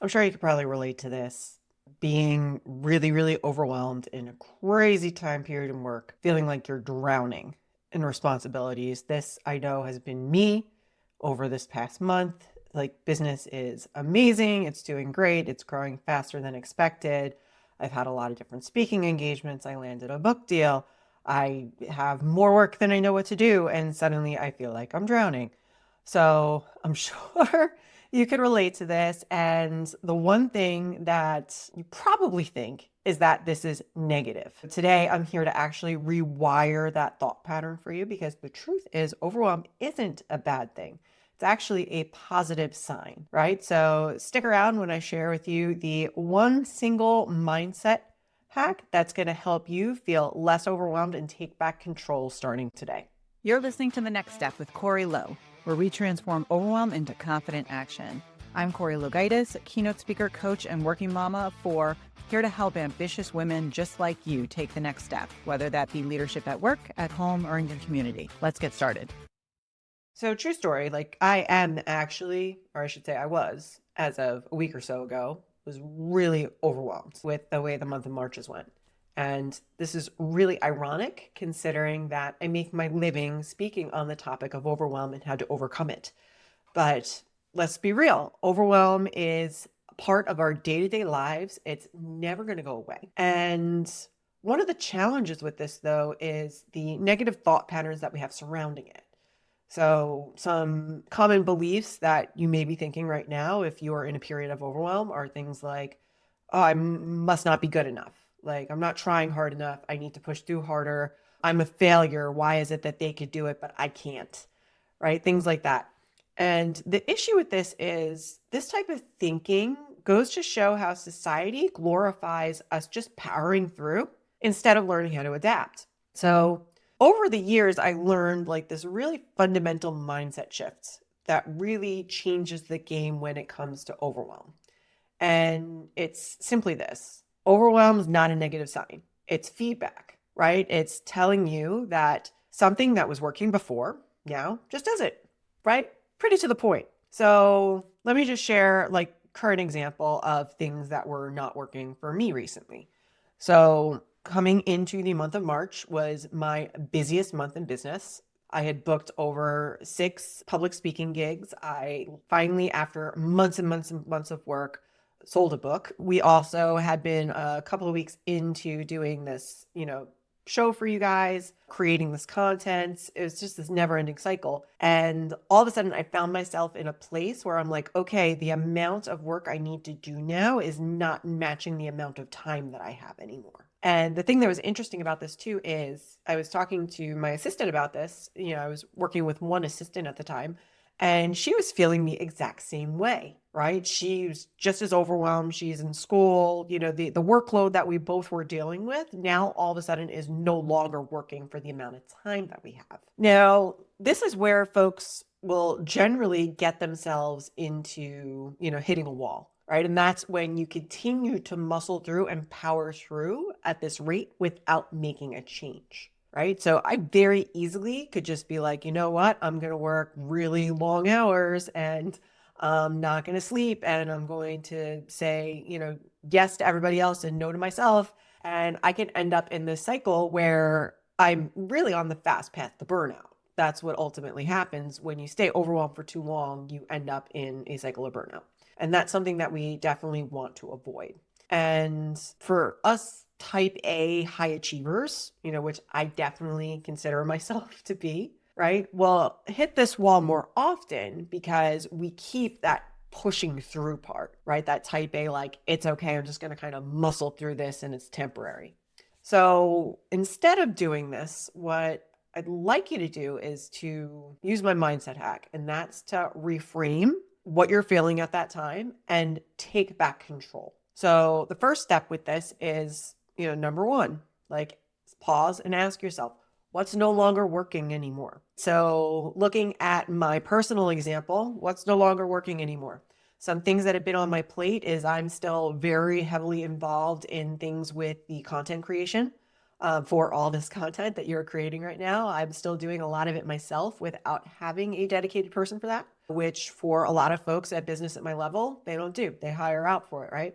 I'm sure you could probably relate to this. Being really, really overwhelmed in a crazy time period in work, feeling like you're drowning in responsibilities. This, I know, has been me over this past month. Like, business is amazing, it's doing great, it's growing faster than expected. I've had a lot of different speaking engagements. I landed a book deal. I have more work than I know what to do, and suddenly I feel like I'm drowning. So I'm sure you can relate to this. And the one thing that you probably think is that this is negative. Today, I'm here to actually rewire that thought pattern for you because the truth is, overwhelm isn't a bad thing. It's actually a positive sign, right? So stick around when I share with you the one single mindset hack that's going to help you feel less overwhelmed and take back control starting today. You're listening to The Next Step with Corrie Lo, where we transform overwhelm into confident action. I'm Corrie Lo, keynote speaker, coach, and working mama of four, here to help ambitious women just like you take the next step, whether that be leadership at work, at home, or in your community. Let's get started. So, true story, like I am actually, or I should say I was, as of a week or so ago, was really overwhelmed with the way the month of March has went. And this is really ironic considering that I make my living speaking on the topic of overwhelm and how to overcome it. But let's be real, overwhelm is a part of our day-to-day lives. It's never going to go away. And one of the challenges with this, though, is the negative thought patterns that we have surrounding it. So, some common beliefs that you may be thinking right now, if you are in a period of overwhelm, are things like, oh, must not be good enough. Like, I'm not trying hard enough. I need to push through harder. I'm a failure. Why is it that they could do it, but I can't? Right? Things like that. And the issue with this is this type of thinking goes to show how society glorifies us just powering through instead of learning how to adapt. So, over the years, I learned like this really fundamental mindset shift that really changes the game when it comes to overwhelm. And it's simply this: overwhelm is not a negative sign, it's feedback, right? It's telling you that something that was working before now just doesn't, right? Pretty to the point. So let me just share like current example of things that were not working for me recently. So coming into the month of March was my busiest month in business. I had booked over 6 public speaking gigs. I finally, after months and months and months of work, sold a book. We also had been a couple of weeks into doing this, show for you guys, creating this content. It was just this never ending cycle. And all of a sudden, I found myself in a place where I'm like, okay, the amount of work I need to do now is not matching the amount of time that I have anymore. And the thing that was interesting about this too is I was talking to my assistant about this. I was working with one assistant at the time, and she was feeling the exact same way, right? She was just as overwhelmed. She's in school. The workload that we both were dealing with now all of a sudden is no longer working for the amount of time that we have. Now, this is where folks will generally get themselves into, hitting a wall, right? And that's when you continue to muscle through and power through at this rate without making a change. Right. So I very easily could just be like, you know what? I'm going to work really long hours and I'm not going to sleep. And I'm going to say, yes to everybody else and no to myself. And I can end up in this cycle where I'm really on the fast path to burnout. That's what ultimately happens when you stay overwhelmed for too long. You end up in a cycle of burnout. And that's something that we definitely want to avoid. And for us type A high achievers, which I definitely consider myself to be, right? Well, hit this wall more often because we keep that pushing through part, right? That type A, like, it's okay, I'm just going to kind of muscle through this and it's temporary. So instead of doing this, what I'd like you to do is to use my mindset hack, and that's to reframe what you're feeling at that time and take back control. So the first step with this is, number one, like, pause and ask yourself, what's no longer working anymore? So looking at my personal example, what's no longer working anymore? Some things that have been on my plate is I'm still very heavily involved in things with the content creation. For all this content that you're creating right now, I'm still doing a lot of it myself without having a dedicated person for that. which for a lot of folks at business at my level, they don't do. They hire out for it, right?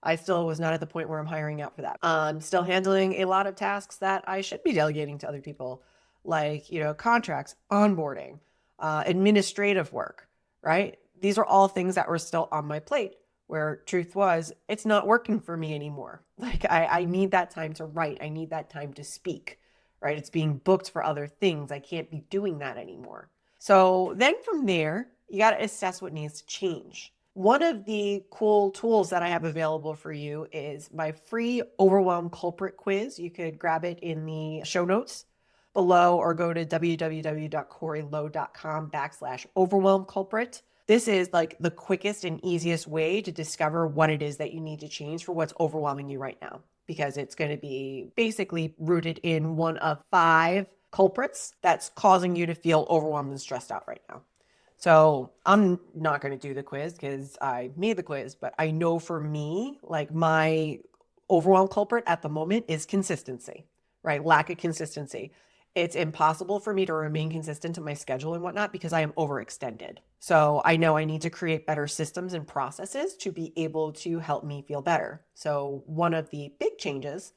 I still was not at the point where I'm hiring out for that. I'm still handling a lot of tasks that I should be delegating to other people, like, contracts, onboarding, administrative work, right? These are all things that were still on my plate, where truth was, it's not working for me anymore. Like I need that time to write. I need that time to speak, right? It's being booked for other things. I can't be doing that anymore. So then from there, you got to assess what needs to change. One of the cool tools that I have available for you is my free Overwhelm Culprit quiz. You could grab it in the show notes below or go to www.corrielo.com/overwhelm culprit. This is like the quickest and easiest way to discover what it is that you need to change for what's overwhelming you right now, because it's going to be basically rooted in one of 5 culprits that's causing you to feel overwhelmed and stressed out right now. So I'm not going to do the quiz because I made the quiz, but I know for me, like my overwhelm culprit at the moment is consistency, right? Lack of consistency. It's impossible for me to remain consistent to my schedule and whatnot because I am overextended. So I know I need to create better systems and processes to be able to help me feel better. So one of the big changes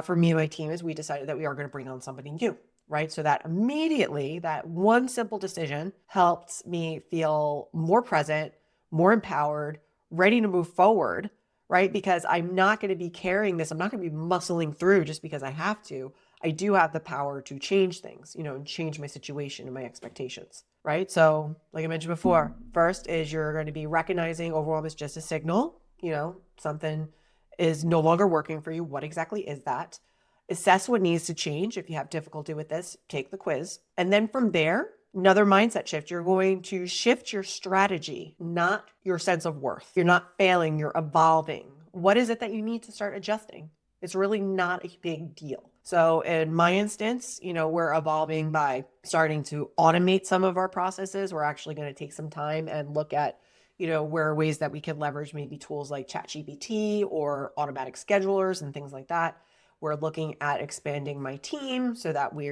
for me and my team is we decided that we are going to bring on somebody new, right? So that immediately, that one simple decision helped me feel more present, more empowered, ready to move forward, right? Because I'm not going to be carrying this. I'm not going to be muscling through just because I have to. I do have the power to change things, and change my situation and my expectations, right? So like I mentioned before, first is you're going to be recognizing overwhelm is just a signal, something is no longer working for you. What exactly is that? Assess what needs to change. If you have difficulty with this, take the quiz. And then from there, another mindset shift. You're going to shift your strategy, not your sense of worth. You're not failing, you're evolving. What is it that you need to start adjusting? It's really not a big deal. So in my instance, we're evolving by starting to automate some of our processes. We're actually going to take some time and look at, where are ways that we can leverage maybe tools like ChatGPT or automatic schedulers and things like that. We're looking at expanding my team so that we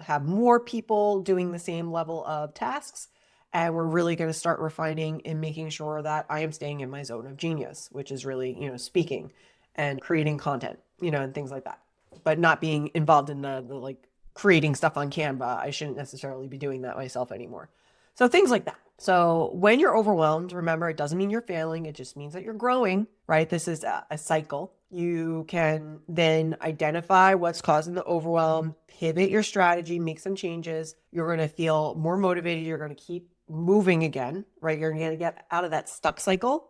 have more people doing the same level of tasks. And we're really going to start refining and making sure that I am staying in my zone of genius, which is really, speaking and creating content, and things like that. But not being involved in the like creating stuff on Canva. I shouldn't necessarily be doing that myself anymore. So things like that. So when you're overwhelmed, remember, it doesn't mean you're failing. It just means that you're growing, right? This is a cycle. You can then identify what's causing the overwhelm, pivot your strategy, make some changes. You're going to feel more motivated. You're going to keep moving again, right? You're going to get out of that stuck cycle,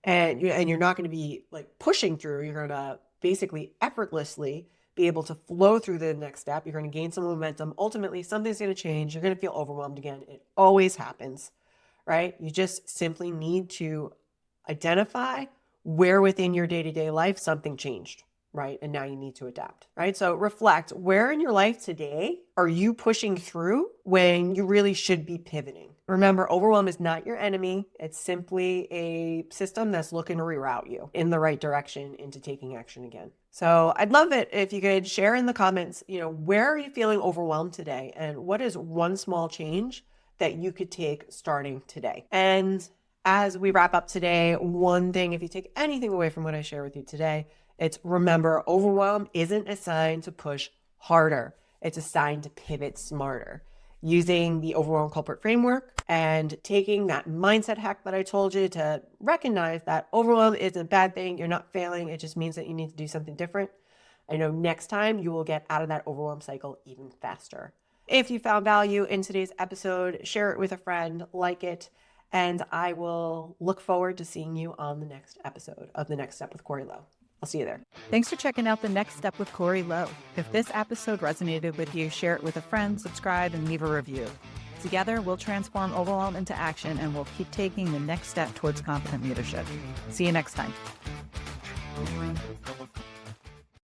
and you're not going to be like pushing through. You're going to basically effortlessly be able to flow through the next step. You're going to gain some momentum. Ultimately, something's going to change. You're going to feel overwhelmed again. It always happens, right? You just simply need to identify where within your day-to-day life something changed, right? And now you need to adapt, right? So reflect, where in your life today are you pushing through when you really should be pivoting? Remember, overwhelm is not your enemy. It's simply a system that's looking to reroute you in the right direction into taking action again. So I'd love it if you could share in the comments, where are you feeling overwhelmed today? And what is one small change that you could take starting today? And as we wrap up today, one thing, if you take anything away from what I share with you today, it's remember, overwhelm isn't a sign to push harder. It's a sign to pivot smarter. Using the Overwhelm Culprit framework and taking that mindset hack that I told you to recognize that overwhelm isn't a bad thing. You're not failing. It just means that you need to do something different. I know next time you will get out of that overwhelm cycle even faster. If you found value in today's episode, share it with a friend, like it, and I will look forward to seeing you on the next episode of The Next Step with Corrie Lo. I'll see you there. Thanks for checking out The Next Step with Corrie Lo. If this episode resonated with you, share it with a friend, subscribe, and leave a review. Together, we'll transform overwhelm into action, and we'll keep taking the next step towards confident leadership. See you next time.